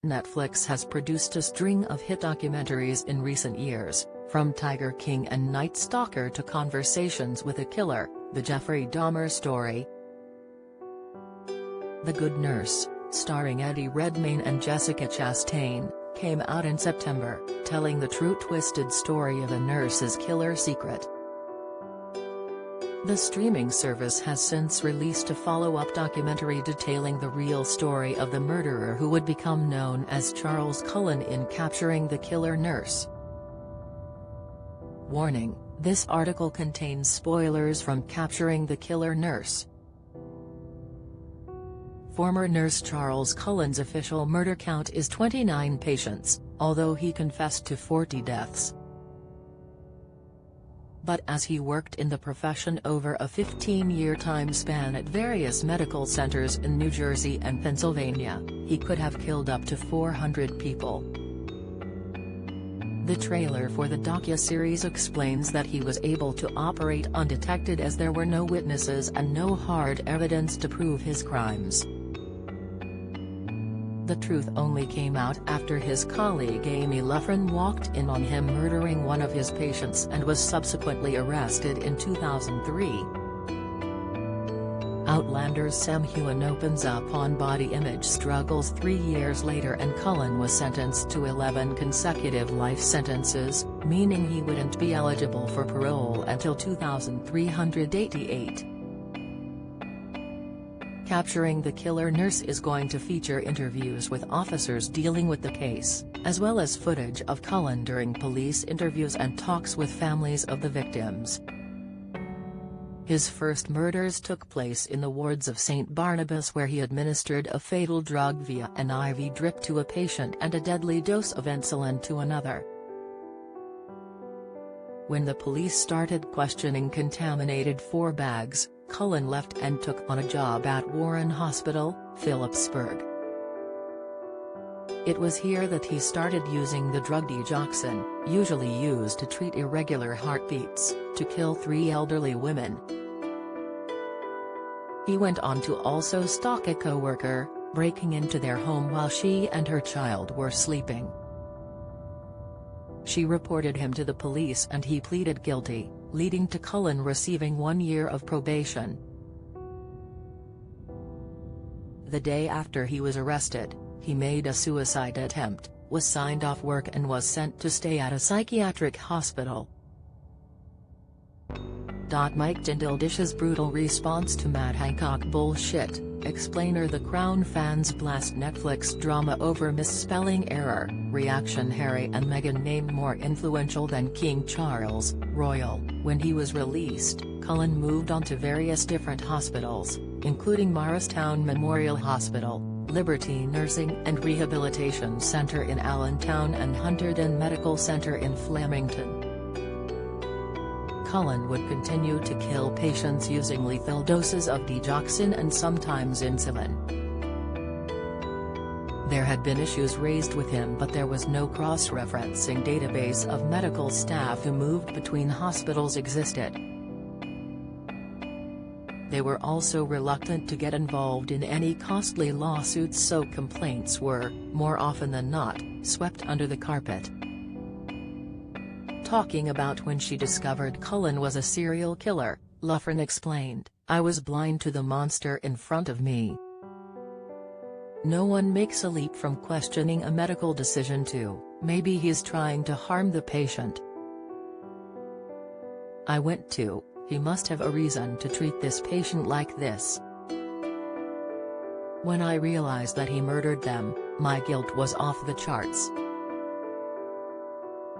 Netflix has produced a string of hit documentaries in recent years, from Tiger King and Night Stalker to Conversations with a Killer, The Jeffrey Dahmer Story. The Good Nurse, starring Eddie Redmayne and Jessica Chastain, came out in September, telling the true twisted story of a nurse's killer secret. The streaming service has since released a follow-up documentary detailing the real story of the murderer who would become known as Charles Cullen in Capturing the Killer Nurse. Warning: this article contains spoilers from Capturing the Killer Nurse. Former nurse Charles Cullen's official murder count is 29 patients, although he confessed to 40 deaths. But as he worked in the profession over a 15-year time span at various medical centers in New Jersey and Pennsylvania, he could have killed up to 400 people. The trailer for the docuseries explains that he was able to operate undetected as there were no witnesses and no hard evidence to prove his crimes. The truth only came out after his colleague Amy Loughran walked in on him murdering one of his patients and was subsequently arrested in 2003. Outlander's Sam Heughan opens up on body image struggles 3 years later, and Cullen was sentenced to 11 consecutive life sentences, meaning he wouldn't be eligible for parole until 2388. Capturing the Killer Nurse is going to feature interviews with officers dealing with the case, as well as footage of Cullen during police interviews and talks with families of the victims. His first murders took place in the wards of St. Barnabas, where he administered a fatal drug via an IV drip to a patient and a deadly dose of insulin to another. When the police started questioning contaminated 4 bags, Cullen left and took on a job at Warren Hospital, Phillipsburg. It was here that he started using the drug digoxin, usually used to treat irregular heartbeats, to kill 3 elderly women. He went on to also stalk a co-worker, breaking into their home while she and her child were sleeping. She reported him to the police and he pleaded guilty, leading to Cullen receiving 1 year of probation. The day after he was arrested, he made a suicide attempt, was signed off work and was sent to stay at a psychiatric hospital. Mike Dindildish's brutal response to Matt Hancock bullshit. Explainer: The Crown fans blast Netflix drama over misspelling error. Reaction: Harry and Meghan named more influential than King Charles, royal. When he was released, Cullen moved on to various different hospitals, including Morristown Memorial Hospital, Liberty Nursing and Rehabilitation Center in Allentown and Hunterdon Medical Center in Flemington. Cullen would continue to kill patients using lethal doses of digoxin and sometimes insulin. There had been issues raised with him, but there was no cross-referencing database of medical staff who moved between hospitals existed. They were also reluctant to get involved in any costly lawsuits, so complaints were, more often than not, swept under the carpet. Talking about when she discovered Cullen was a serial killer, Loughran explained, "I was blind to the monster in front of me. No one makes a leap from questioning a medical decision to, maybe he's trying to harm the patient. I went to, he must have a reason to treat this patient like this. When I realized that he murdered them, my guilt was off the charts."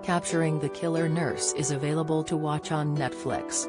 Capturing the Killer Nurse is available to watch on Netflix.